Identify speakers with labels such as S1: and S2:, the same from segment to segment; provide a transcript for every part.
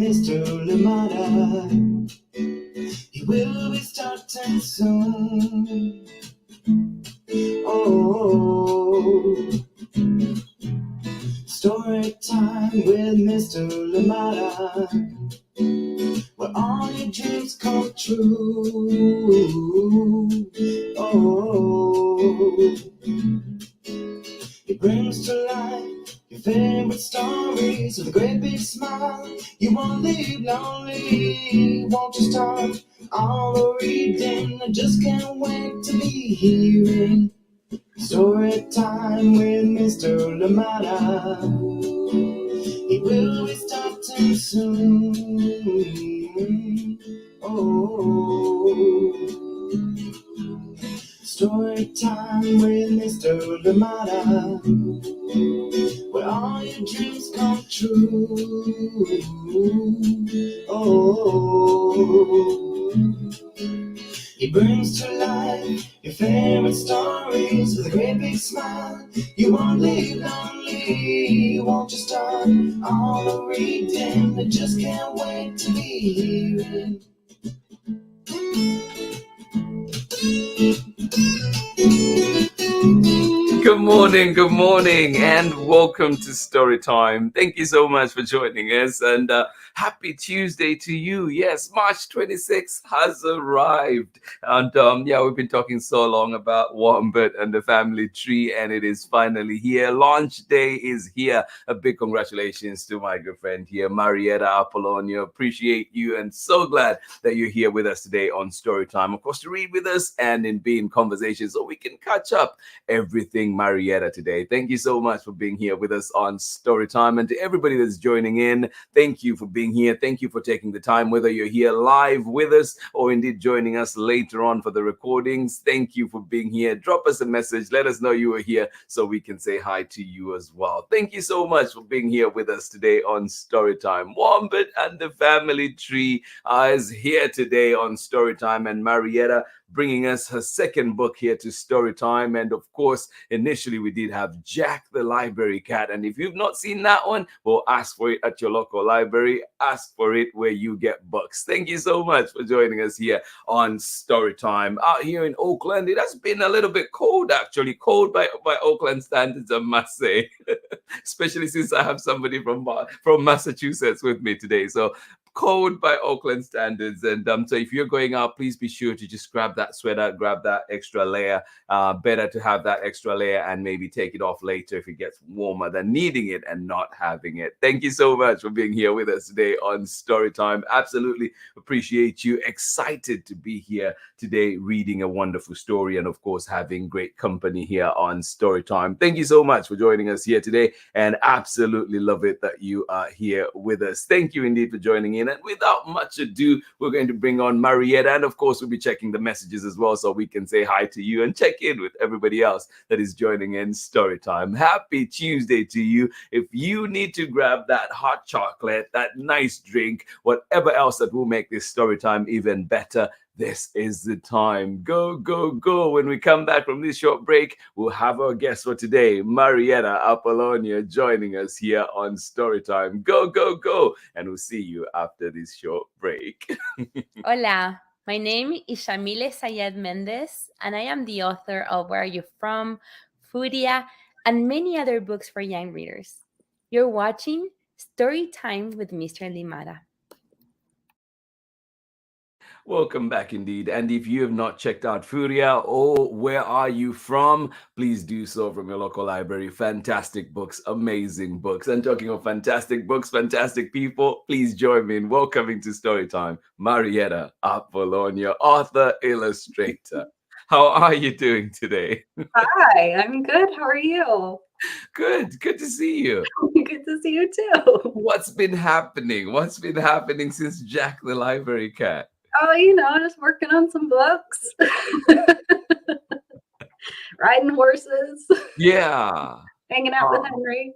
S1: Mr. Limata. He will be starting soon. Oh, story time with Mr. Limata, where all your dreams come true. Oh, he brings to life your favorite stories with a great big smile. You won't leave lonely, won't you start all the reading? I just can't wait to be hearing story time with Mr. Limata. He will be starting soon. Oh, story time with Mr. Limata, where all your dreams come true. Oh, he brings to life your favorite stories with a great big smile. You won't leave lonely, won't you start all the reading? I just can't wait to be hearing.
S2: Good morning, and welcome to Storytime. Thank you so much for joining us, and happy Tuesday to you. Yes, March 26th has arrived, and we've been talking so long about Wombat and the family tree, and it is finally here. Launch day is here. A big congratulations to my good friend here, Marietta Apollonio. Appreciate you, and so glad that you're here with us today on Storytime. Of course, to read with us and in being conversation so we can catch up everything Marietta today. Thank you so much for being here with us on Storytime, and to everybody that's joining in, thank you for being here. Thank you for taking the time, whether you're here live with us or indeed joining us later on for the recordings. Thank you for being here. Drop us a message. Let us know you were here so we can say hi to you as well. Thank you so much for being here with us today on Storytime. Wombat and the family tree is here today on Storytime, and Marietta bringing us her second book here to Storytime. And of course, initially we did have Jack the Library Cat. And if you've not seen that one, well, ask for it at your local library. Ask for it where you get books. Thank you so much for joining us here on Storytime. Out here in Oakland, it has been a little bit cold, actually. Cold by Oakland standards, I must say. Especially since I have somebody from Massachusetts with me today. So cold by Oakland standards. And so if you're going out, please be sure to just grab that sweater, grab that extra layer. Better to have that extra layer and maybe take it off later if it gets warmer than needing it and not having it. Thank you so much for being here with us today on Storytime. Absolutely appreciate you. Excited to be here today reading a wonderful story and of course having great company here on Storytime. Thank you so much for joining us here today, and absolutely love it that you are here with us. Thank you indeed for joining in. And without much ado, we're going to bring on Marietta, and of course we'll be checking the messages as well so we can say hi to you and check in with everybody else that is joining in Storytime. Happy Tuesday to you. If you need to grab that hot chocolate, that nice drink, whatever else that will make this Storytime even better, this is the time. Go, go, go. When we come back from this short break, we'll have our guest for today, Marietta Apollonio, joining us here on Storytime. Go, go, go. And we'll see you after this short break.
S3: Hola, my name is Shamile Sayed Mendez, and I am the author of Where Are You From, Furia, and many other books for young readers. You're watching Storytime with Mr. Limata.
S2: Welcome back indeed. And if you have not checked out Furia or Where Are You From, please do so from your local library. Fantastic books, amazing books. And talking of fantastic books, fantastic people, please join me in welcoming to Storytime, Marietta Apollonio, author, illustrator. How are you doing today?
S4: Hi, I'm good. How are you?
S2: Good to see you.
S4: Good to see you too.
S2: What's been happening? What's been happening since Jack the Library Cat?
S4: Oh, just working on some books. Riding horses.
S2: Yeah.
S4: Hanging out with Henry.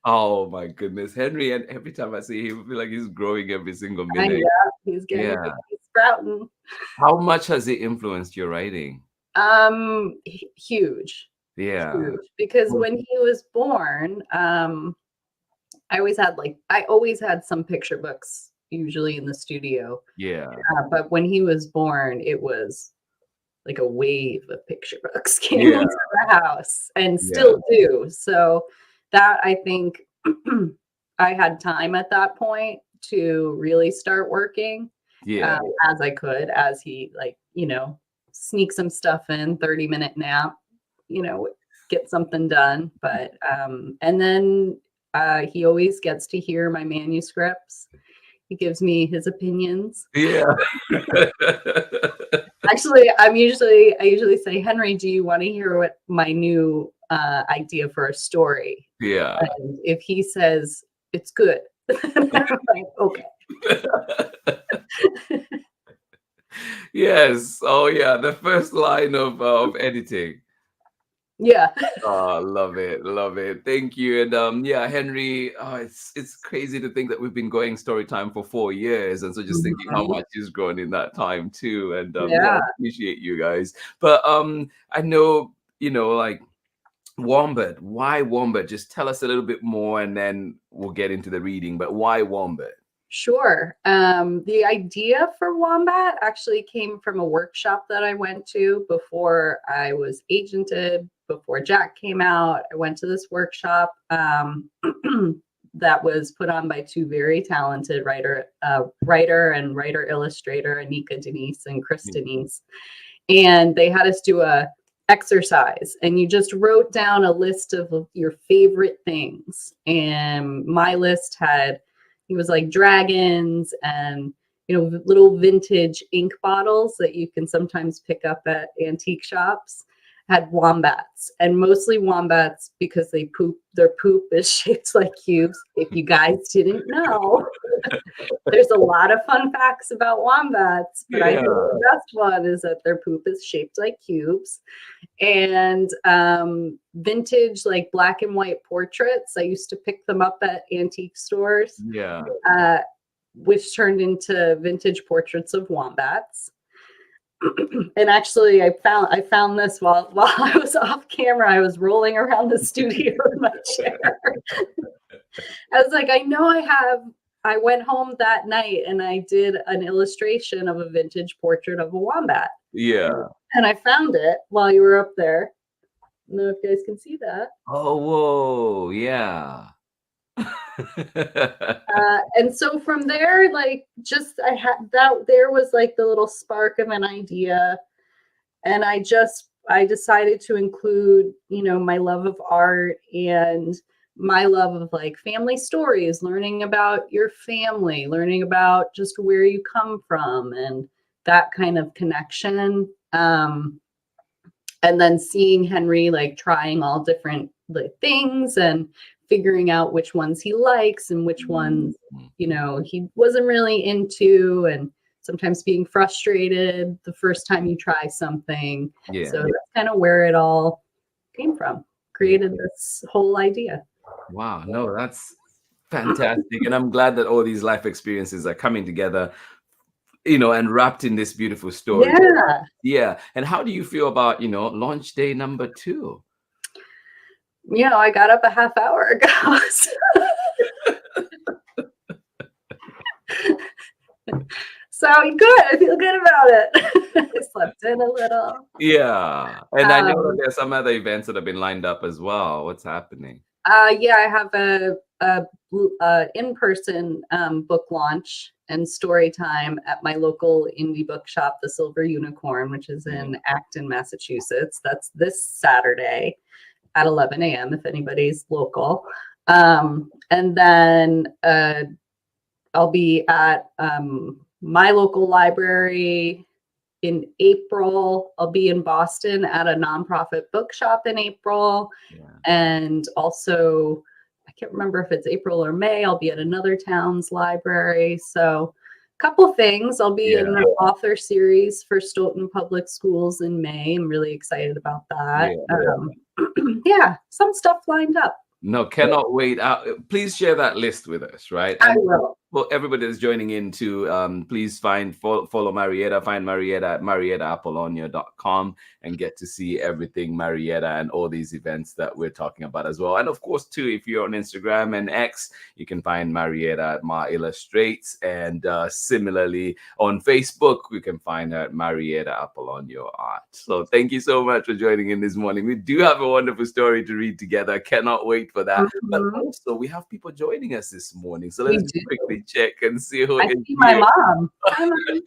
S2: Oh my goodness, Henry! And every time I see him, I feel like he's growing every single minute.
S4: He's getting he's sprouting.
S2: How much has he influenced your writing?
S4: Huge.
S2: Yeah.
S4: Huge. Because when he was born, I always had some picture books usually in the studio.
S2: Yeah.
S4: But when he was born, it was like a wave of picture books came
S2: Yeah.
S4: into the house and
S2: Yeah.
S4: still do. So that, I think, I had time at that point to really start working
S2: Yeah.
S4: as I could, as he, like, sneak some stuff in, 30-minute nap, get something done. But and then he always gets to hear my manuscripts. He gives me his opinions.
S2: Yeah.
S4: Actually, I usually say, Henry, do you want to hear what my new idea for a story?
S2: Yeah.
S4: And if he says it's good, I'm like, okay.
S2: Yes. Oh yeah. The first line of editing.
S4: Yeah.
S2: Oh, love it, love it. Thank you. And yeah, Henry, it's crazy to think that we've been going story time for 4 years, and so just thinking how much he's grown in that time too. And yeah, I appreciate you guys. But I know, like Wombat. Why Wombat? Just tell us a little bit more, and then we'll get into the reading. But why Wombat?
S4: Sure. The idea for Wombat actually came from a workshop that I went to before I was agented, before Jack came out. I went to this workshop that was put on by two very talented writer and writer illustrator, Anika Denise and Chris Denise. And they had us do a exercise, and you just wrote down a list of your favorite things. And my list it was like dragons and, little vintage ink bottles that you can sometimes pick up at antique shops, had wombats, and mostly wombats because their poop is shaped like cubes. If you guys didn't know, there's a lot of fun facts about wombats, but I think the best one is that their poop is shaped like cubes. And vintage, like black and white portraits. I used to pick them up at antique stores.
S2: Yeah.
S4: Which turned into vintage portraits of wombats. And actually, I found this while I was off camera. I was rolling around the studio in my chair. I was like, I went home that night and I did an illustration of a vintage portrait of a wombat.
S2: Yeah.
S4: And I found it while you were up there. I don't know if you guys can see that.
S2: Oh, whoa. Yeah.
S4: And so from there, like, I had that, there was like the little spark of an idea. And I decided to include, my love of art and my love of like family stories, learning about your family, learning about just where you come from and that kind of connection. And then seeing Henry like trying all different things and figuring out which ones he likes and which ones, he wasn't really into, and sometimes being frustrated the first time you try something.
S2: Yeah.
S4: So that's kind of where it all came from. Created this whole idea.
S2: Wow. No, that's fantastic. And I'm glad that all these life experiences are coming together, and wrapped in this beautiful story.
S4: Yeah.
S2: Yeah. And how do you feel about, launch day number 2?
S4: I got up a half hour ago. So good. I feel good about it. I slept in a little.
S2: Yeah. And I know that there's some other events that have been lined up as well. What's happening?
S4: Yeah, I have a in-person book launch and story time at my local indie bookshop, the Silver Unicorn, which is in Acton, Massachusetts. That's this Saturday at 11 a.m. if anybody's local. And then I'll be at my local library in April. I'll be in Boston at a nonprofit bookshop in April. Yeah. And also, I can't remember if it's April or May, I'll be at another town's library. So a couple things. I'll be in an author series for Stoughton Public Schools in May. I'm really excited about that. Yeah, some stuff lined up.
S2: No, cannot wait. Please share that list with us, right?
S4: I will.
S2: Well, everybody that's joining in to please follow Marietta, find Marietta at mariettaapollonio.com and get to see everything Marietta and all these events that we're talking about as well. And of course, too, if you're on Instagram and X, you can find Marietta at Ma Illustrates. And similarly, on Facebook, we can find her at Marietta Apollonio Art. So thank you so much for joining in this morning. We do have a wonderful story to read together. Cannot wait for that. But
S4: Mhm.
S2: also, we have people joining us this morning. So
S4: We
S2: let's
S4: do.
S2: quickly check and see who
S4: I
S2: is
S4: see my
S2: here.
S4: mom. Hi, Mom.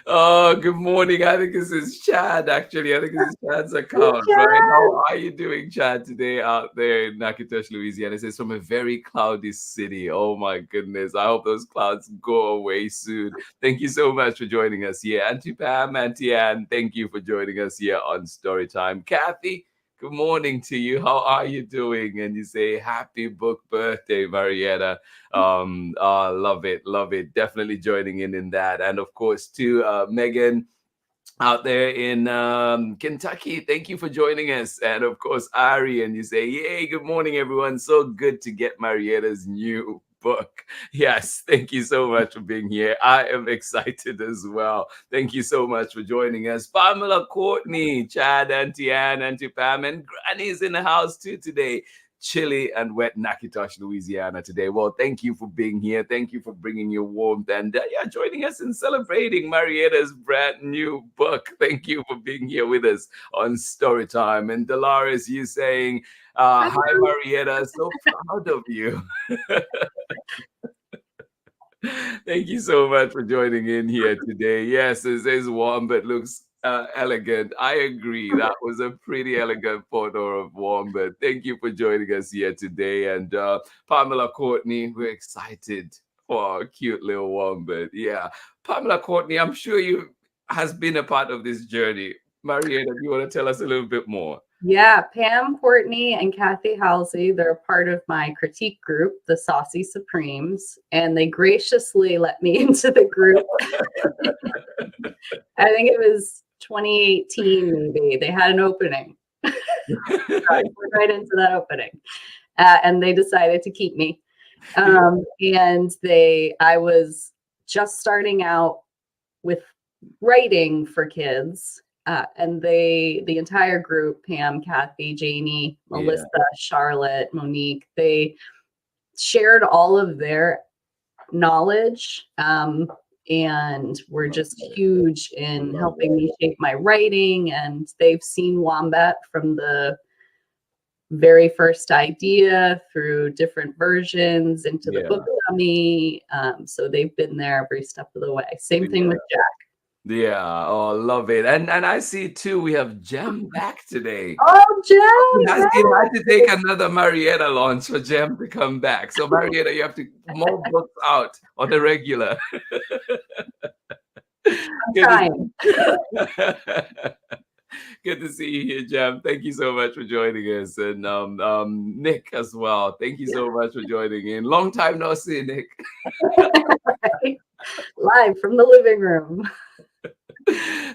S2: Oh, good morning. I think this is Chad, actually. I think this is Chad's account, right? How are you doing, Chad, today out there in Natchitoches, Louisiana? It says from a very cloudy city. Oh, my goodness. I hope those clouds go away soon. Thank you so much for joining us here. Auntie Pam, Auntie Ann, thank you for joining us here on Storytime. Kathy, good morning to you. How are you doing? And you say happy book birthday, Marietta. Love it. Definitely joining in that. And of course, to Megan out there in Kentucky, thank you for joining us. And of course, Ari, and you say, yay, good morning, everyone. So good to get Marietta's new book. Yes, thank you so much for being here. I am excited as well. Thank you so much for joining us. Pamela, Courtney, Chad, Auntie Ann, Auntie Pam, and Granny's in the house too today. Chilly and wet Natchitoches, Louisiana today. Well, thank you for being here. Thank you for bringing your warmth and joining us in celebrating Marietta's brand new book. Thank you for being here with us on Storytime. And Dolores, you saying, hi, Marietta, so proud of you. Thank you so much for joining in here today. Yes, it says Wombat looks elegant. I agree. That was a pretty elegant photo of Wombat. Thank you for joining us here today. And Pamela Courtney, we're excited for our cute little Wombat. Yeah. Pamela Courtney, I'm sure you has been a part of this journey. Marietta, do you want to tell us a little bit more?
S4: Yeah, Pam, Courtney, and Kathy Halsey, they're part of my critique group, the Saucy Supremes, and they graciously let me into the group. I think it was 2018, maybe. They had an opening. I went right into that opening. And they decided to keep me. And I was just starting out with writing for kids. And the entire group, Pam, Kathy, Janie, Melissa, Charlotte, Monique, they shared all of their knowledge and were just huge in helping me shape my writing. And they've seen Wombat from the very first idea through different versions into the book dummy. So they've been there every step of the way. Same thing with Jack.
S2: Yeah, oh, love it. And I see too, we have Jem back today.
S4: Oh, Jem!
S2: It had to take another Marietta launch for Jem to come back. So Marietta, you have to more books out on the regular.
S4: I'm trying.
S2: Good to see you here, Jem. Thank you so much for joining us. And Nick as well. Thank you so much for joining in. Long time no see, Nick.
S4: Live from the living room.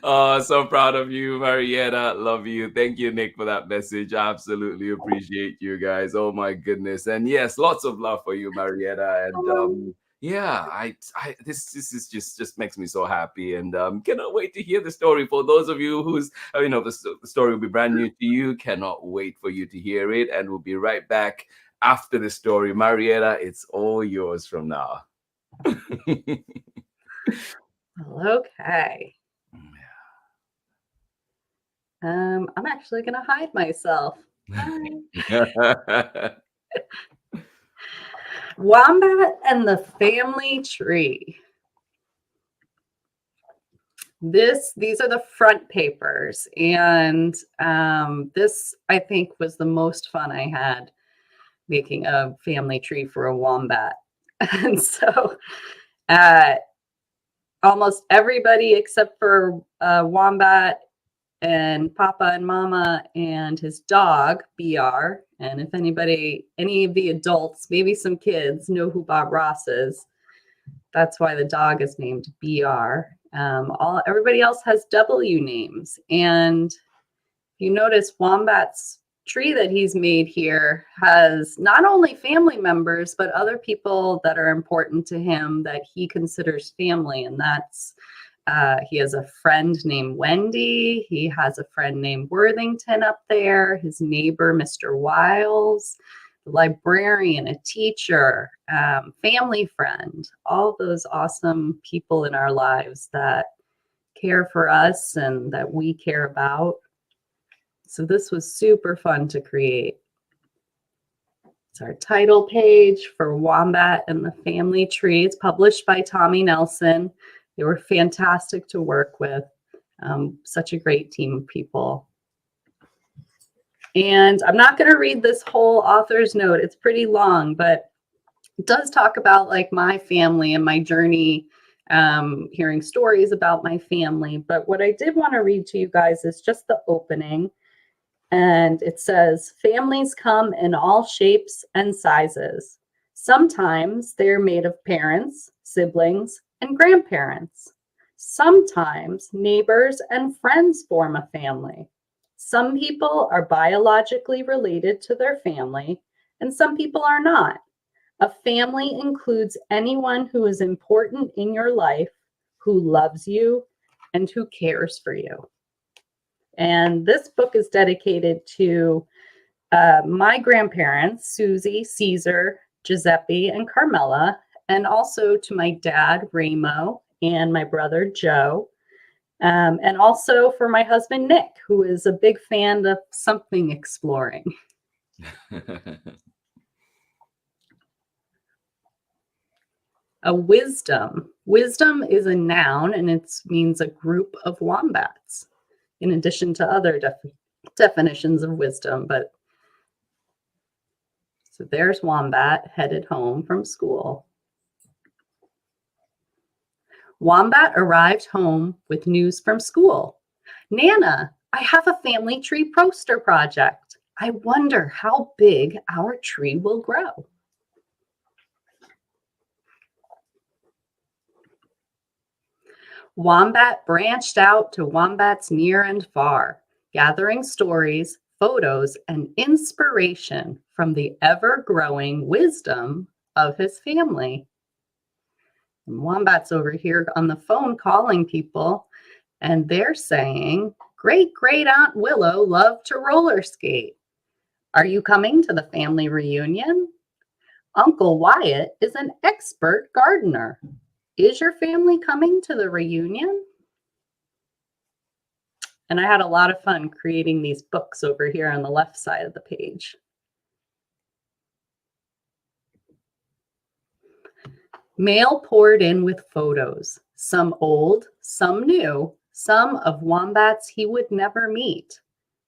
S2: Oh, so proud of you, Marietta. Love you. Thank you, Nick, for that message. I absolutely appreciate you guys. Oh my goodness. And yes, lots of love for you, Marietta. And this is just makes me so happy, and cannot wait to hear the story. For those of you who's the story will be brand new to you, cannot wait for you to hear it, and we'll be right back after the story. Marietta, it's all yours from now.
S4: Okay. I'm actually going to hide myself. Wombat and the Family Tree. These are the front papers, and this, I think, was the most fun I had making a family tree for a wombat. And so almost everybody except for Wombat and Papa and Mama and his dog, BR. And if any of the adults, maybe some kids, know who Bob Ross is, that's why the dog is named BR. Everybody else has W names. And if you notice, Wombat's tree that he's made here has not only family members, but other people that are important to him that he considers family. And that's, he has a friend named Wendy. He has a friend named Worthington up there, his neighbor, Mr. Wiles, the librarian, a teacher, family friend, all those awesome people in our lives that care for us and that we care about. So this was super fun to create. It's our title page for Wombat and the Family Tree. It's published by Tommy Nelson. They were fantastic to work with. Such a great team of people. And I'm not going to read this whole author's note. It's pretty long, but it does talk about like my family and my journey, hearing stories about my family. But what I did want to read to you guys is just the opening. And it says, families come in all shapes and sizes. Sometimes they're made of parents, siblings, and grandparents. Sometimes neighbors and friends form a family. Some people are biologically related to their family, and some people are not. A family includes anyone who is important in your life, who loves you, and who cares for you. And this book is dedicated to my grandparents, Susie, Caesar, Giuseppe, and Carmela, and also to my dad, Ramo, and my brother, Joe, and also for my husband, Nick, who is a big fan of something exploring. A wisdom. Wisdom is a noun, and it means a group of wombats, in addition to other definitions of wisdom. But so there's Wombat headed home from school. Wombat arrived home with news from school. Nana, I have a family tree poster project. I wonder how big our tree will grow. Wombat branched out to wombats near and far, gathering stories, photos, and inspiration from the ever-growing wisdom of his family. And Wombat's over here on the phone calling people, and they're saying, Great-great-aunt Willow loved to roller skate. Are you coming to the family reunion? Uncle Wyatt is an expert gardener. Is your family coming to the reunion? And I had a lot of fun creating these books over here on the left side of the page. Mail poured in with photos, some old, some new, some of wombats he would never meet.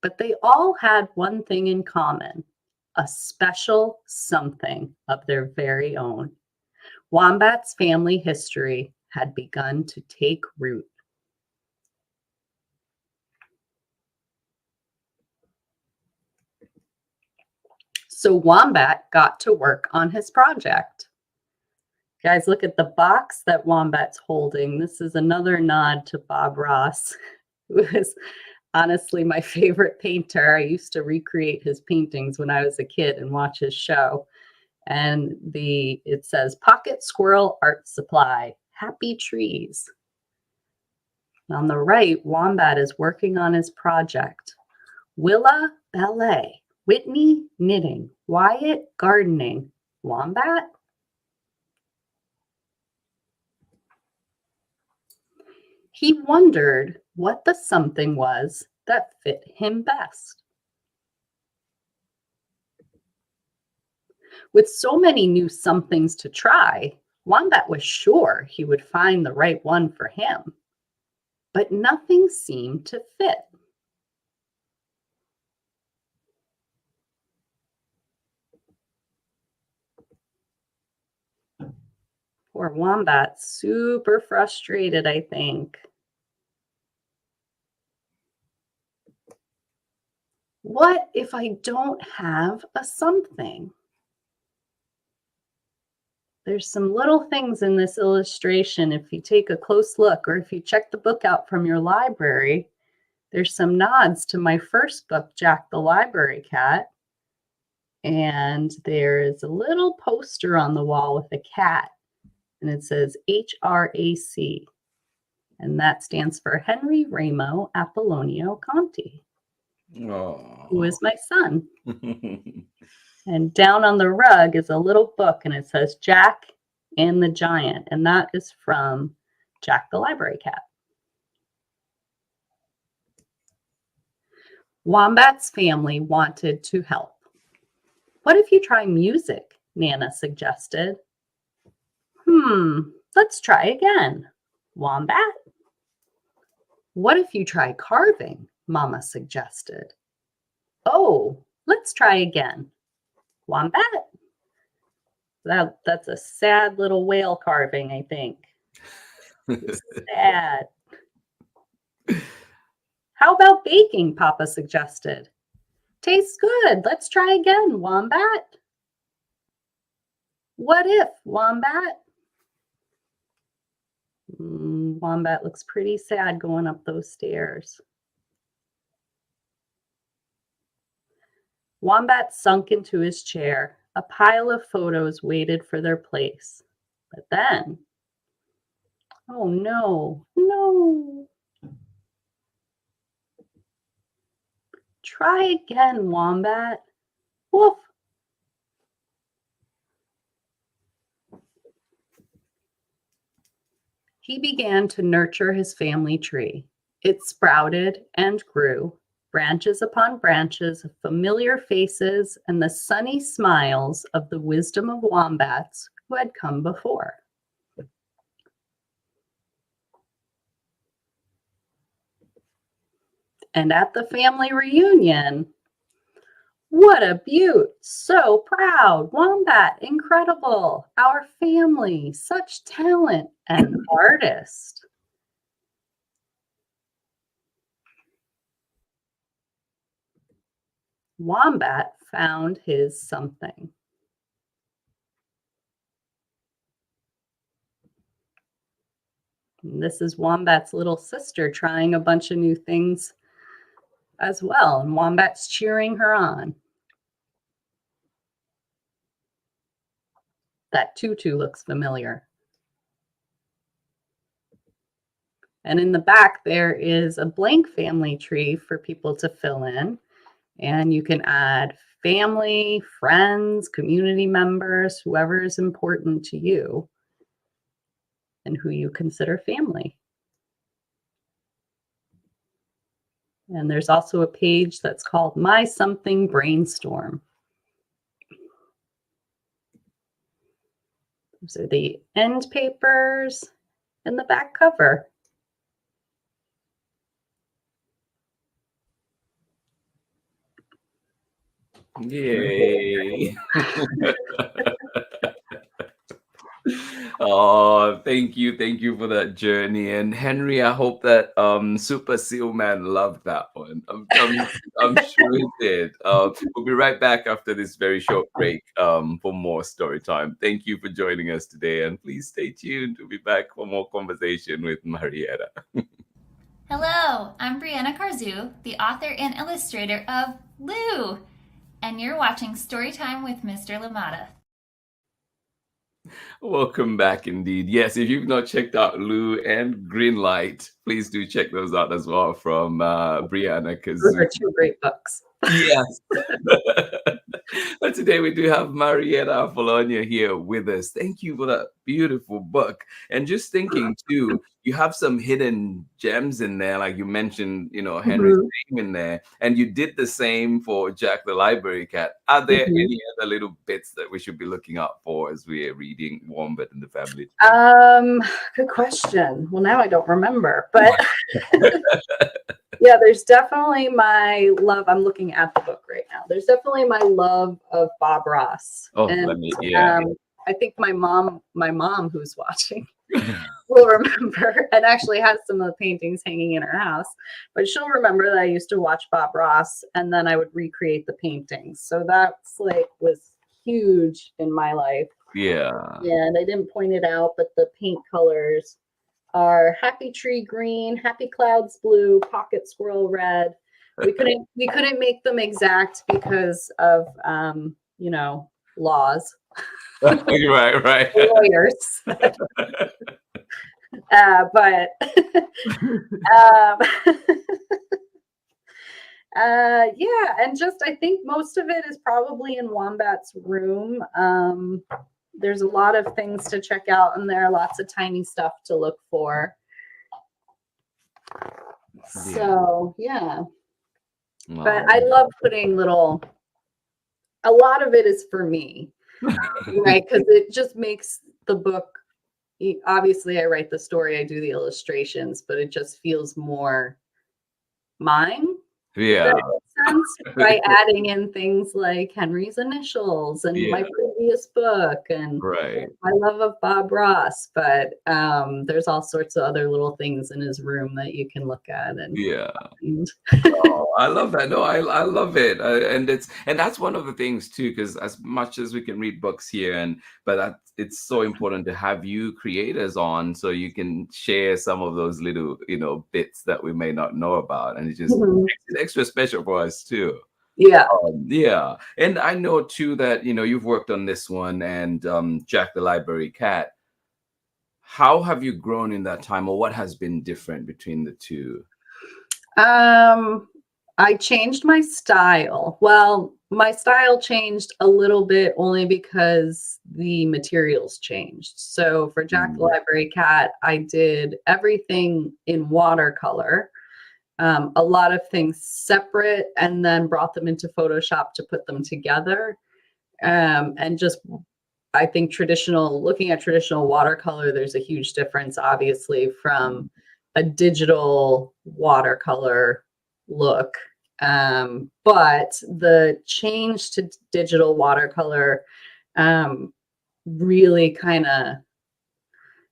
S4: But they all had one thing in common, a special something of their very own. Wombat's family history had begun to take root. So Wombat got to work on his project. Guys, look at the box that Wombat's holding. This is another nod to Bob Ross, who is honestly my favorite painter. I used to recreate his paintings when I was a kid and watch his show. And it says Pocket Squirrel Art Supply, Happy Trees. On the right, Wombat is working on his project. Willa, ballet. Whitney, knitting. Wyatt, gardening. Wombat? He wondered what the something was that fit him best. With so many new somethings to try, Wombat was sure he would find the right one for him. But nothing seemed to fit. Poor Wombat, super frustrated, I think. What if I don't have a something? There's some little things in this illustration. If you take a close look, or if you check the book out from your library, There's some nods to my first book, Jack the Library Cat. And there's a little poster on the wall with a cat, and it says HRAC, and that stands for Henry Ramo Apollonio Conti, who is my son. And down on the rug is a little book, and it says Jack and the Giant, and that is from Jack the Library Cat. Wombat's family wanted to help. What if you try music? Nana suggested. Let's try again. Wombat? What if you try carving? Mama suggested. Oh, let's try again. Wombat? That's a sad little whale carving, I think. Sad. How about baking? Papa suggested. Tastes good. Let's try again, Wombat. What if, Wombat? Wombat looks pretty sad going up those stairs. Wombat sunk into his chair. A pile of photos waited for their place. But then, oh no, no. Try again, Wombat. Woof. He began to nurture his family tree. It sprouted and grew, branches upon branches of familiar faces and the sunny smiles of the wisdom of wombats who had come before. And at the family reunion, what a beaut! So proud! Wombat, incredible! Our family, such talent and artist. Wombat found his something. And this is Wombat's little sister trying a bunch of new things as well, and Wombat's cheering her on. That tutu looks familiar. And in the back, there is a blank family tree for people to fill in. And you can add family, friends, community members, whoever is important to you and who you consider family. And there's also a page that's called My Something Brainstorm. Those are the end papers and the back cover.
S2: Yay. Oh, thank you for that journey. And Henry, I hope that Super Seal Man loved that one. I'm sure he did. We'll be right back after this very short break for more story time. Thank you for joining us today, and please stay tuned. We'll be back for more conversation with Marietta.
S5: Hello, I'm Brianna Carzu, the author and illustrator of Lou, and you're watching Storytime with Mr. Limata.
S2: Welcome back indeed. Yes, if you've not checked out Lou and Greenlight, please do check those out as well from Brianna Carzu.
S4: Those are two great books.
S2: Yes. But today we do have Marietta Apollonio here with us. Thank you for that beautiful book. And just thinking too, you have some hidden gems in there, like you mentioned, Henry's name in there, and you did the same for Jack the Library Cat. Are there any other little bits that we should be looking out for as we are reading Wombat and the Family?
S4: Good question. Well, now I don't remember, but yeah, there's definitely my love. I'm looking at the book right now. There's definitely my love of Bob Ross.
S2: Oh,
S4: and,
S2: yeah.
S4: I think my mom who's watching will remember, and actually has some of the paintings hanging in her house, but she'll remember that I used to watch Bob Ross and then I would recreate the paintings. So that's was huge in my life.
S2: Yeah.
S4: And I didn't point it out, but the paint colors are Happy Tree green, Happy Clouds blue, Pocket Squirrel red. We couldn't make them exact because of laws,
S2: Right.
S4: lawyers. But um, yeah, and just I think most of it is probably in Wombat's room. There's a lot of things to check out, and there are lots of tiny stuff to look for. So yeah,
S2: Wow.
S4: but I love putting a lot of it is for me, right? Because it just makes the book, obviously I write the story, I do the illustrations, but it just feels more mine.
S2: Yeah.
S4: Does that make sense? By adding in things like Henry's initials and my previous book and my love of Bob Ross, but there's all sorts of other little things in his room that you can look at and
S2: Oh, I love that. No, I love it, and that's one of the things too. Because as much as we can read books here, but it's so important to have you creators on so you can share some of those little bits that we may not know about, and it just makes it extra special for us too.
S4: Yeah.
S2: Yeah, and I know too that you've worked on this one and Jack the Library Cat. How have you grown in that time, or what has been different between the two?
S4: I changed my style. Well, my style changed a little bit only because the materials changed. So for Jack the Library Cat, I did everything in watercolor, a lot of things separate, and then brought them into Photoshop to put them together. And just, I think looking at traditional watercolor, there's a huge difference, obviously, from a digital watercolor look. But the change to digital watercolor really kind of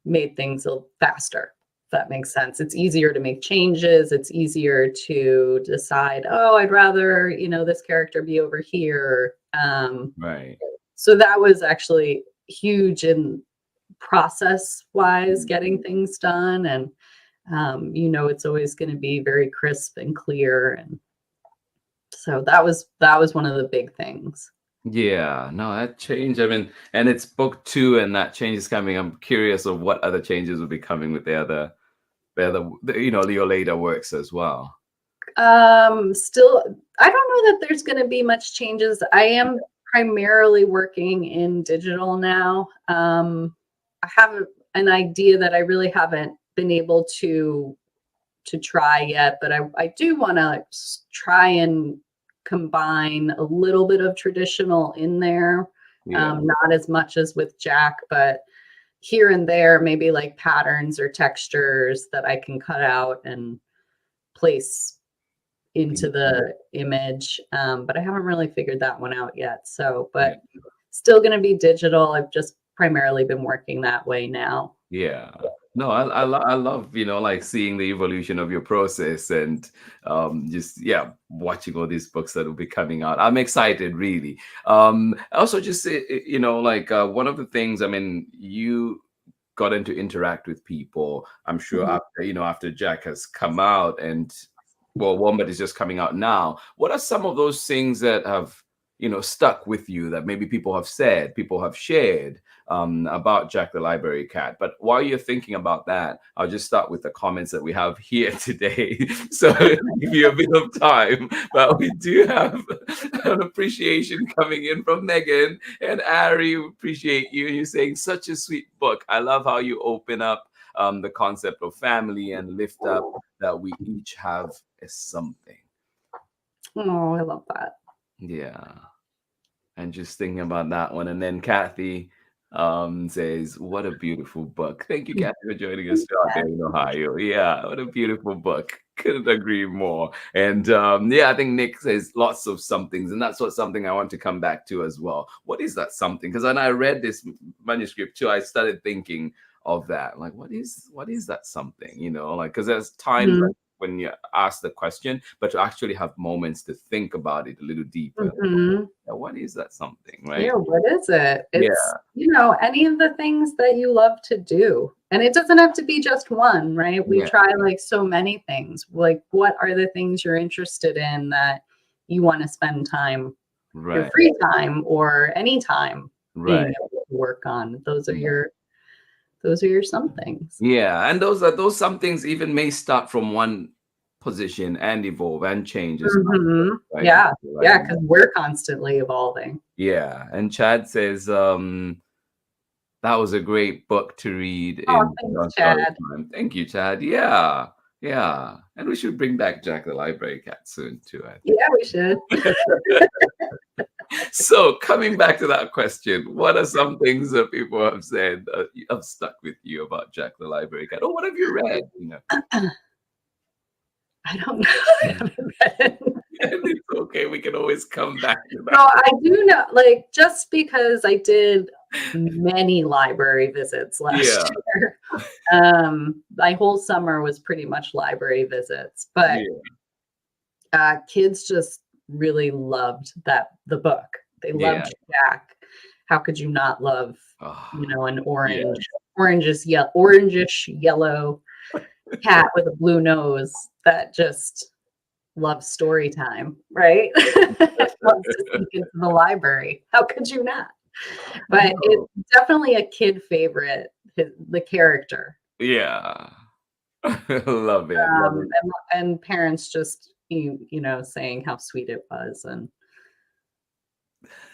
S4: made things a little faster, if that makes sense. It's easier to make changes. It's easier to decide, oh, I'd rather, this character be over here.
S2: Right.
S4: So that was actually huge in process-wise, getting things done. And it's always going to be very crisp and clear, and so that was one of the big things.
S2: Yeah, no, that change. I mean, and it's book 2, and that change is coming. I'm curious of what other changes will be coming with your later works as well.
S4: Still, I don't know that there's going to be much changes. I am primarily working in digital now. I have an idea that I really haven't been able to try yet, but I do want to try and combine a little bit of traditional in there. Not as much as with Jack, but here and there, maybe like patterns or textures that I can cut out and place into the image. But I haven't really figured that one out yet. So, but still going to be digital. I've just primarily been working that way now.
S2: Yeah. No, I love, like seeing the evolution of your process and just, watching all these books that will be coming out. I'm excited, really. Also, just, one of the things, I mean, you gotten to interact with people, I'm sure, after Jack has come out and, well, Wombat is just coming out now. What are some of those things that have, stuck with you that maybe people have said, people have shared about Jack the Library Cat? But while you're thinking about that, I'll just start with the comments that we have here today. So give you a bit of time, but we do have an appreciation coming in from Megan and Ari. We appreciate you. And you're saying such a sweet book. I love how you open up the concept of family and lift up that we each have as something.
S4: Oh, I love that.
S2: Yeah. And just thinking about that one. And then Kathy says, what a beautiful book. Thank you, Kathy, for joining us out there in Ohio. Yeah, what a beautiful book. Couldn't agree more. And I think Nick says lots of somethings, and that's something I want to come back to as well. What is that something? Because when I read this manuscript too, I started thinking of that. Like, what is that something? Because there's times when you ask the question, but to actually have moments to think about it a little deeper.
S4: Mhm.
S2: Yeah, what is that something, right?
S4: Yeah, what is it?
S2: Yeah.
S4: It's, any of the things that you love to do. And it doesn't have to be just one, right? We
S2: Yeah.
S4: try like so many things. Like, what are the things you're interested in that you want to spend time, your
S2: Right.
S4: free time or any time being
S2: Right.
S4: able to work on? Those are
S2: Yeah.
S4: your some things.
S2: Yeah, and those some things even may start from one position and evolve and change as well,
S4: Mhm.
S2: right?
S4: Yeah.
S2: Like,
S4: Yeah, because we're constantly evolving.
S2: yeah, and Chad says that was a great book to read
S4: Oh,
S2: in
S4: thanks,
S2: story
S4: Chad.
S2: time. Thank you, Chad. Yeah, yeah, and we should bring back Jack the Library Cat soon too. I think.
S4: Yeah, we should.
S2: So coming back to that question, what are some things that people have said have stuck with you about Jack the Library Cat, or what have you read?
S4: I don't know. I haven't read it.
S2: And it's okay. We can always come back to that.
S4: No, I do know, like, just because I did many library visits last year. My whole summer was pretty much library visits, but kids just really loved the book. They loved Jack. How could you not love, an orangish yellow cat with a blue nose that just loves story time, right? Loves to sneak into the library. How could you not? But it's definitely a kid favorite, the character.
S2: Yeah. Love it.
S4: And parents just saying how sweet it was. And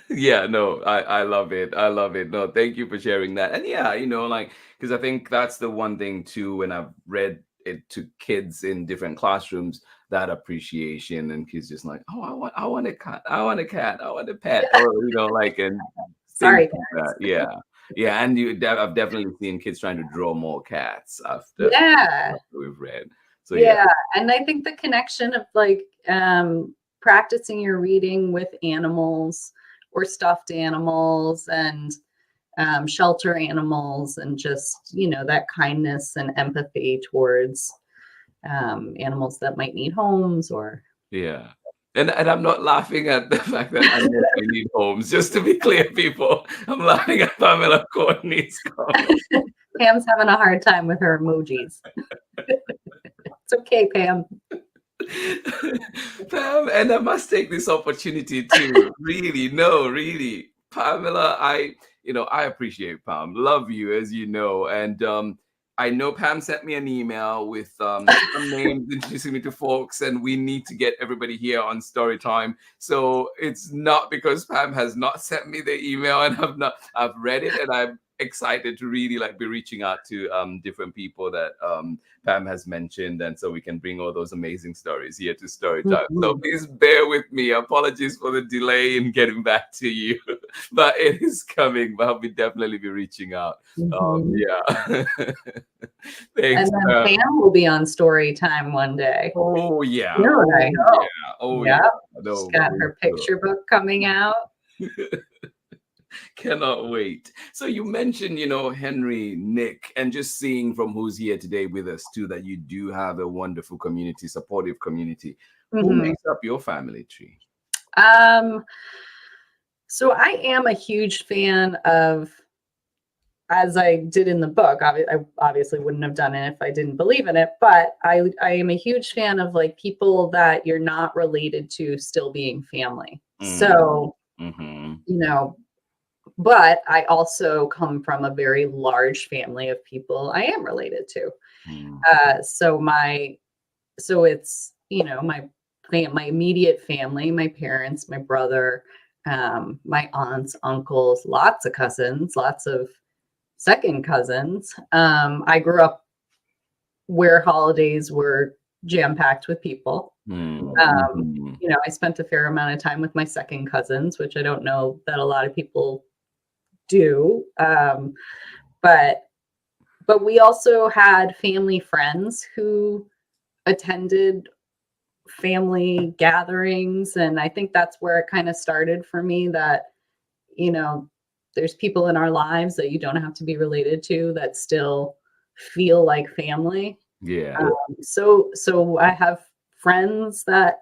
S2: yeah, no, I love it. I love it. No, thank you for sharing that. And yeah, because I think that's the one thing too, when I've read it to kids in different classrooms, that appreciation, and kids just like, oh, I want a cat, I want a cat, I want a pet, or and
S4: sorry,
S2: things like that. Yeah, and I've definitely seen kids trying to draw more cats after we've read. So
S4: yeah, and I think the connection of like practicing your reading with animals or stuffed animals and shelter animals, and just that kindness and empathy towards animals that might need homes or
S2: and I'm not laughing at the fact that animals need homes. Just to be clear, people, I'm laughing at Pamela Courtney's comment.
S4: Pam's having a hard time with her emojis. It's okay, Pam.
S2: Pam, and I must take this opportunity to really, Pamela, I appreciate Pam, love you, as you know, and I know Pam sent me an email with some names introducing me to folks, and we need to get everybody here on story time. So it's not because Pam has not sent me the email and I've read it, and I'm excited to really be reaching out to different people that Pam has mentioned, and so we can bring all those amazing stories here to story time. So please bear with me. Apologies for the delay in getting back to you, but it is coming. But I'll definitely be reaching out. Yeah. Thanks.
S4: And then Pam will be on story time one day.
S2: Oh yeah.
S4: Yeah. She's got her picture book coming out.
S2: Cannot wait. So you mentioned, Henry, Nick, and just seeing from who's here today with us too, that you do have a wonderful community, supportive community. Who makes up your family tree?
S4: So I am a huge fan of, as I did in the book, I obviously wouldn't have done it if I didn't believe in it, but I am a huge fan of like people that you're not related to still being family. So, but I also come from a very large family of people I am related to. So it's, my immediate family, my parents, my brother, my aunts, uncles, lots of cousins, lots of second cousins. I grew up where holidays were jam-packed with people. I spent a fair amount of time with my second cousins, which I don't know that a lot of people do. But we also had family friends who attended family gatherings. And I think that's where it kind of started for me, that, there's people in our lives that you don't have to be related to that still feel like family.
S2: Yeah.
S4: So I have friends that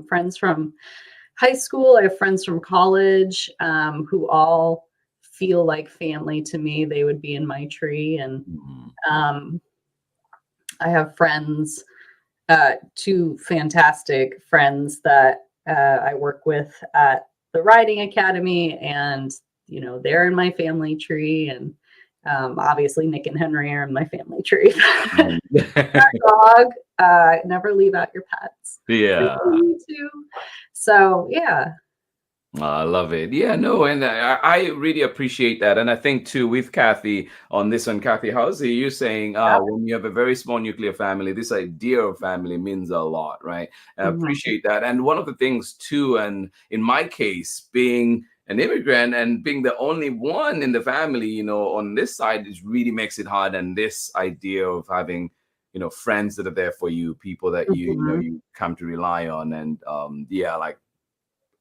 S4: friends from high school. I have friends from college who all feel like family to me. They would be in my tree, and
S2: Mhm.
S4: I have friends, two fantastic friends that I work with at the Riding Academy, and they're in my family tree, and obviously Nick and Henry are in my family tree.
S2: Mhm.
S4: Dog, never leave out your pets.
S2: Yeah.
S4: Me too. So yeah.
S2: I love it. Yeah, no, and I really appreciate that. And I think too with Kathy on this one, Kathy Halsey, you're saying when you have a very small nuclear family, this idea of family means a lot, right? I appreciate that. And one of the things too, and in my case, being an immigrant and being the only one in the family, on this side, it really makes it hard. And this idea of having, friends that are there for you, people that you come to rely on, and like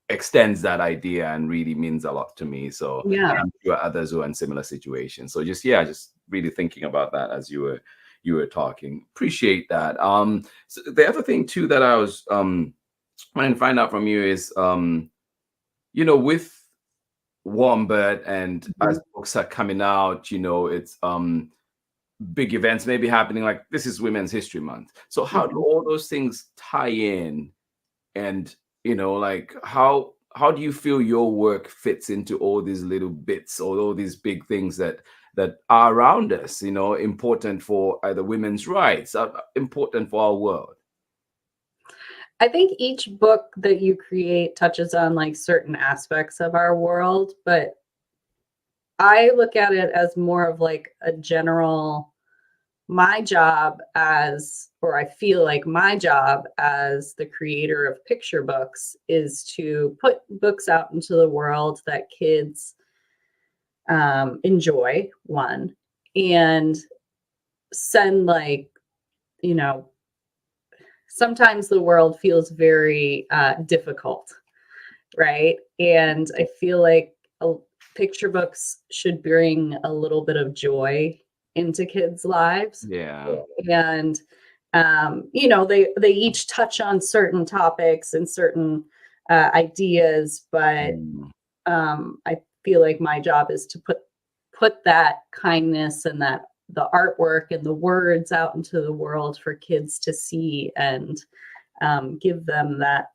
S2: extends that idea and really means a lot to me. So
S4: Yeah.
S2: and I'm sure others who are in similar situations. So just really thinking about that as you were talking. Appreciate that. So the other thing too that I was wanting to find out from you is with Wombat and as books are coming out, it's big events maybe happening, like this is Women's History Month. So how do all those things tie in? And like how do you feel your work fits into all these little bits, all these big things that are around us, important for either women's rights, important for our world?
S4: I think each book that you create touches on like certain aspects of our world, but I look at it as more of like a general, my job as, or I feel like my job as the creator of picture books is to put books out into the world that kids enjoy, one, and send like, sometimes the world feels very difficult, right? And I feel like picture books should bring a little bit of joy into kids' lives.
S2: Yeah.
S4: And they each touch on certain topics and certain ideas, but I feel like my job is to put that kindness and that the artwork and the words out into the world for kids to see, and give them that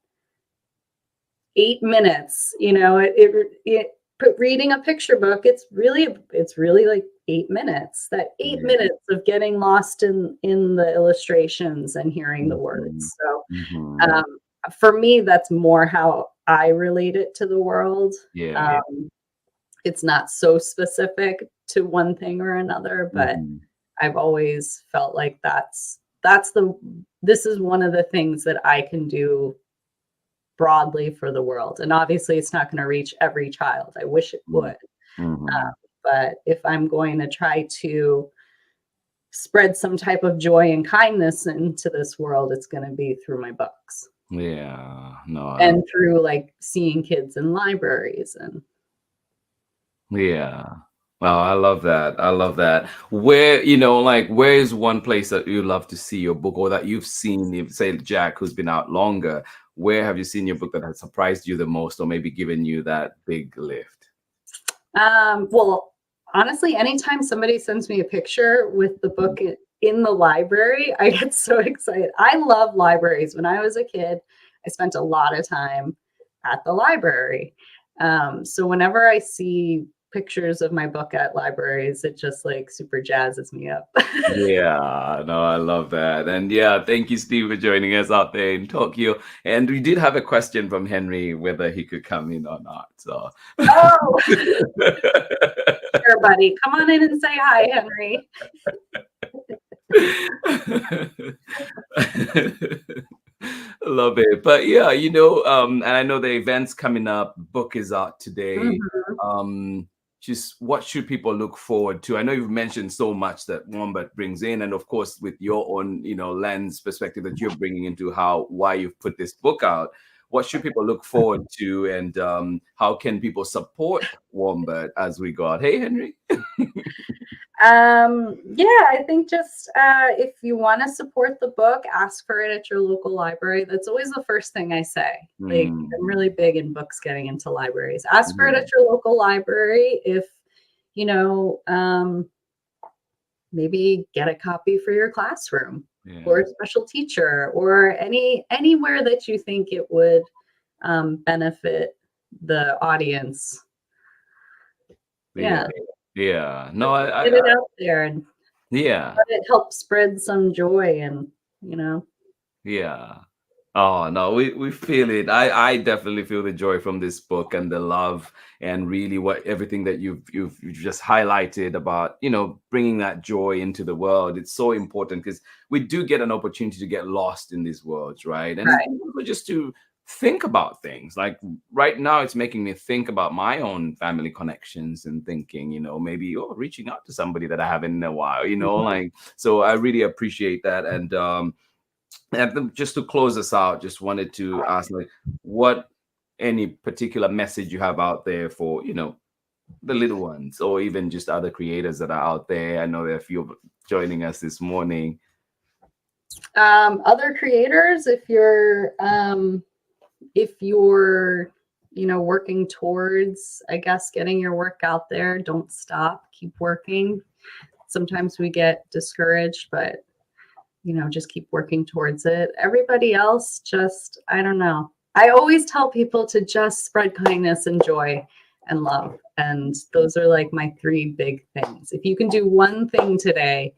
S4: 8 minutes. Reading a picture book, it's really like 8 minutes. That 8 minutes of getting lost in the illustrations and hearing the words. So for me, that's more how I relate it to the world.
S2: Yeah.
S4: It's not so specific to one thing or another, but I've always felt like this is one of the things that I can do broadly for the world. And obviously it's not going to reach every child. I wish it would. But if I'm going to try to spread some type of joy and kindness into this world, it's going to be through my books.
S2: Yeah. No.
S4: And through like seeing kids in libraries and
S2: Yeah. Oh, I love that. I love that. Where, where is one place that you love to see your book, or that you've seen, if say Jack, who's been out longer, where have you seen your book that has surprised you the most, or maybe given you that big lift?
S4: Well, honestly, anytime somebody sends me a picture with the book in the library, I get so excited. I love libraries. When I was a kid, I spent a lot of time at the library. So whenever I see pictures of my book at libraries, it just like super jazzes me up.
S2: Yeah, no, I love that. And yeah, thank you, Steve, for joining us out there in Tokyo. And we did have a question from Henry, whether he could come in or not. So,
S4: oh, sure, buddy, come on in and say hi, Henry.
S2: Love it. But yeah, and I know the event's coming up, book is out today. Just what should people look forward to? I know you've mentioned so much that Wombat brings in, and of course with your own lens perspective that you're bringing into why you've put this book out. What should people look forward to, and how can people support Wombat as we go out? Hey, Henry.
S4: Yeah, I think just if you want to support the book, ask for it at your local library. That's always the first thing I say. Like, I'm really big in books getting into libraries. Ask for it at your local library. If you know, maybe get a copy for your classroom or a special teacher or anywhere that you think it would benefit the audience.
S2: Yeah. No,
S4: Get it out there and
S2: yeah.
S4: let it help spread some joy and, you know.
S2: Yeah. Oh no, we feel it. I definitely feel the joy from this book and the love and really what everything that you've just highlighted about, you know, bringing that joy into the world. It's so important because we do get an opportunity to get lost in these worlds, right? And also just to think about things. Like right now, it's making me think about my own family connections and thinking, you know, maybe reaching out to somebody that I haven't in a while, you know, like so I really appreciate that. And just to close us out, just wanted to ask, like, what any particular message you have out there for, you know, the little ones or even just other creators that are out there. I know there are a few joining us this morning.
S4: Other creators, if you're you know, working towards, I guess, getting your work out there, don't stop, keep working. Sometimes we get discouraged, but you know, just keep working towards it. Everybody else, just, I don't know. I always tell people to just spread kindness and joy and love. And those are like my 3 big things. If you can do one thing today,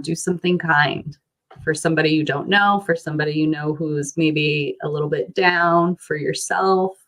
S4: do something kind for somebody you don't know, for somebody you know who's maybe a little bit down, for yourself.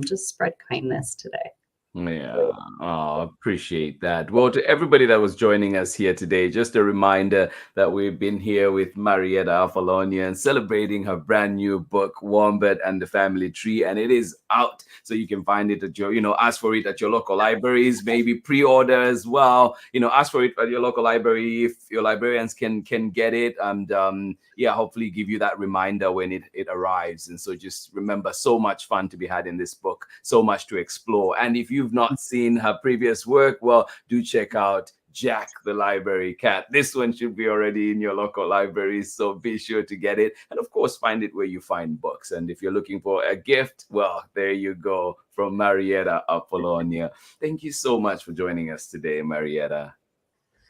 S4: Just spread kindness today.
S2: Yeah, appreciate that. Well, to everybody that was joining us here today, just a reminder that we've been here with Marietta Apollonio and celebrating her brand new book, Wombat and the Family Tree, and it is out, so you can find it at your, you know, ask for it at your local libraries, maybe pre-order as well. You know, ask for it at your local library if your librarians can get it, and yeah, hopefully give you that reminder when it arrives. And so just remember, so much fun to be had in this book, so much to explore. And if you've not seen her previous work, well, do check out Jack the Library Cat. This one should be already in your local library, so be sure to get it. And of course, find it where you find books. And if you're looking for a gift, well, there you go, from Marietta Apollonio. Thank you so much for joining us today, Marietta.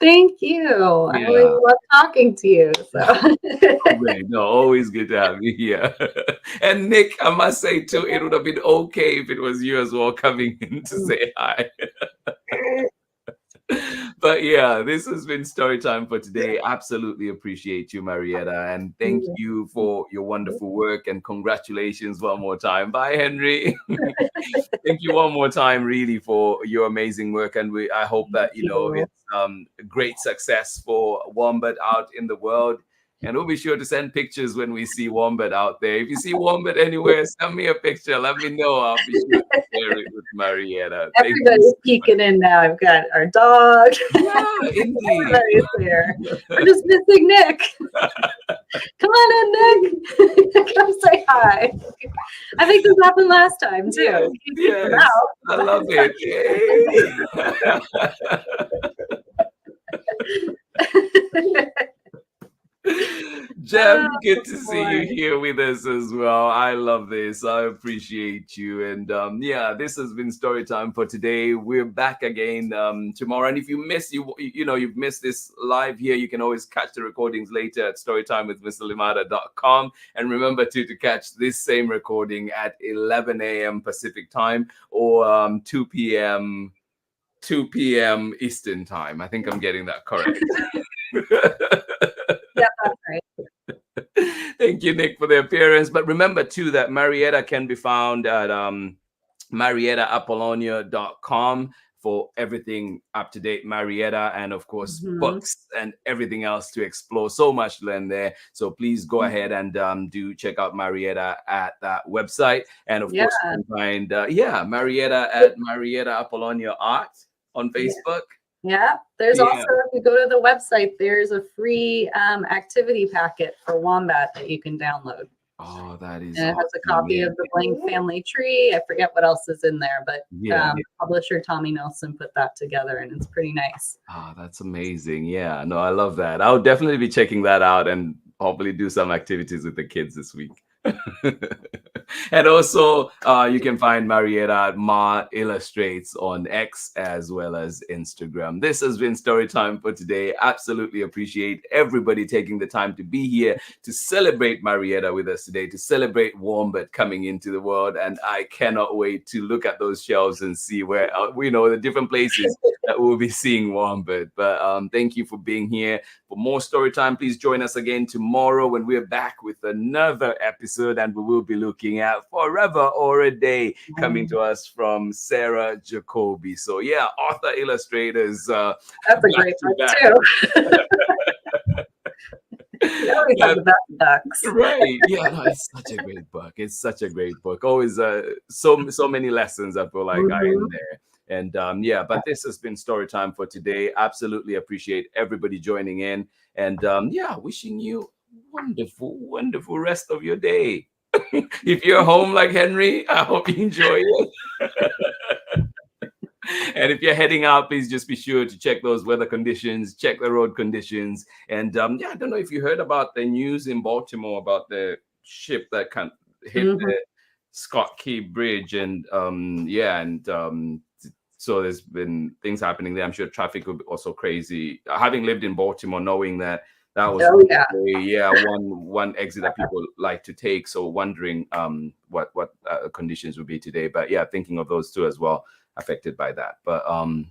S4: Thank you. I always love talking to you. So.
S2: Great. No, always good to have you here. And Nick, I must say too, it would have been okay if it was you as well coming in to say hi. But yeah, this has been story time for today. Absolutely appreciate you, Marietta, and thank you for your wonderful work, and congratulations one more time. Bye, Henry. Thank you one more time, really, for your amazing work, and I hope that you know it's great success for Wombat out in the world. And we'll be sure to send pictures when we see Wombat out there. If you see Wombat anywhere, send me a picture. Let me know. I'll be sure to share it with Marietta.
S4: Everybody's peeking in now. I've got our dog.
S2: Yeah, indeed.
S4: Everybody's there. We're just missing Nick. Come on in, Nick. Come say hi. I think this happened last time too.
S2: Yes. I love it. Jem, good to see you here with us as well. I love this. I appreciate you. And yeah, this has been story time for today. We're back again tomorrow. And if you miss, you've missed this live here, you can always catch the recordings later at storytimewithmrlimata.com. And remember to catch this same recording at 11 a.m. Pacific time or 2 p.m. Eastern time. I think I'm getting that correct.
S4: Yeah, that's right.
S2: Thank you, Nick, for the appearance. But remember, too, that Marietta can be found at mariettaapollonio.com for everything up-to-date Marietta, and, of course, books and everything else to explore. So much to learn there. So please go ahead and do check out Marietta at that website. And, of course, you can find, Marietta at Marietta Apollonio Art on Facebook.
S4: Yeah, there's also, if you go to the website, there's a free activity packet for Wombat that you can download.
S2: Oh, that is
S4: And it has a
S2: awesome.
S4: copy
S2: Yeah.
S4: of the Blank Family Tree. I forget what else is in there, but
S2: Yeah.
S4: publisher Tommy Nelson put that together, and it's pretty nice.
S2: Ah, that's amazing. Yeah, no, I love that. I'll definitely be checking that out and hopefully do some activities with the kids this week. And also, you can find Marietta at Ma Illustrates on X as well as Instagram. This has been story time for today. Absolutely appreciate everybody taking the time to be here to celebrate Marietta with us today, to celebrate Wombat coming into the world. And I cannot wait to look at those shelves and see where we know the different places that we'll be seeing Wombat. But thank you for being here. For more story time, please join us again tomorrow when we're back with another episode, and we will be looking at Forever or a Day, coming to us from Sarah Jacoby. So yeah, author illustrators.
S4: That's a great book too. You always have the best ducks.
S2: Right. Yeah, no, it's such a great book. It's such a great book. Always so many lessons I feel like are in there. And yeah, but this has been story time for today. Absolutely appreciate everybody joining in. And yeah, wishing you wonderful rest of your day. If you're home like Henry, I hope you enjoy it. And if you're heading out, please just be sure to check those weather conditions, check the road conditions. And yeah, I don't know if you heard about the news in Baltimore about the ship that hit the Scott Key Bridge. And yeah, and so there's been things happening there. I'm sure traffic will be also crazy. Having lived in Baltimore, knowing that was one exit that people like to take. So wondering what conditions will be today. But yeah, thinking of those two as well, affected by that. But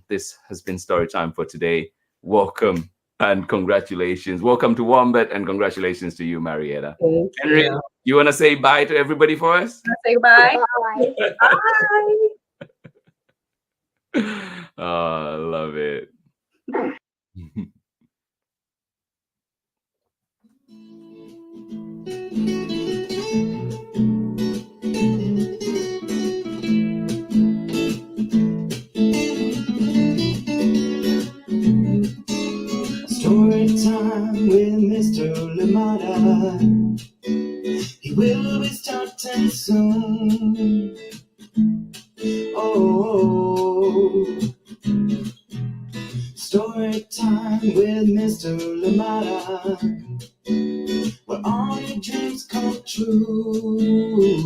S2: this has been story time for today. Welcome and congratulations. Welcome to Wombat, and congratulations to you, Marietta. Henry, you want to say bye to everybody for us?
S4: Say bye. Bye.
S2: Oh, I love it.
S1: Story time with Mr. Limata. He will be starting soon. Oh, story time with Mr. Limata, where all your dreams come true.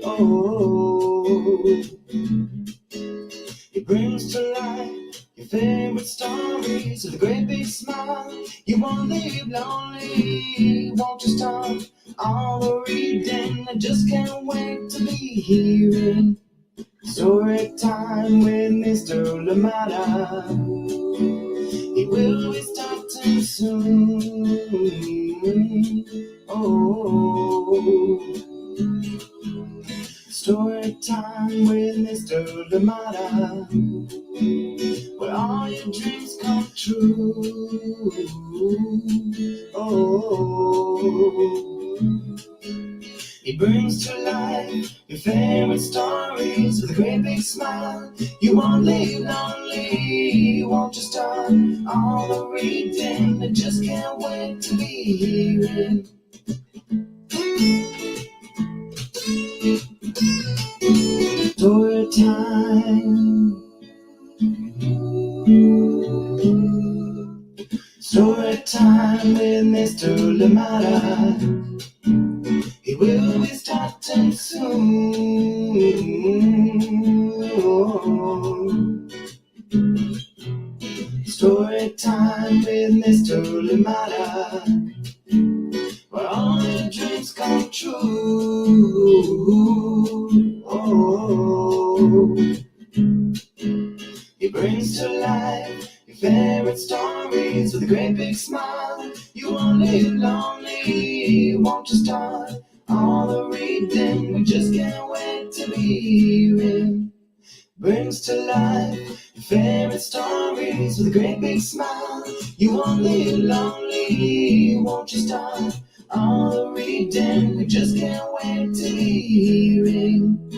S1: Oh, he brings to life your favorite stories with a great big smile. You won't leave lonely, won't you start all the reading? I just can't wait to be hearing story time with Mr. Limata. He will be starting soon. Oh, story time with Mr. Limata, where all your dreams come true. Oh, he brings to life your favorite stories with a great big smile. You won't leave lonely, won't you start all the reading? I just can't wait to be hearing story time. Story time with Mr. Limata. He will be starting soon. Oh, story time with Mr. Limata, where all your dreams come true. Oh, he brings to life your favorite stories with a great big smile. You won't live lonely, won't you start all the reading? We just can't wait to be hearing. Brings to life your favorite stories with a great big smile. You won't live lonely, won't you start all the reading? We just can't wait to be hearing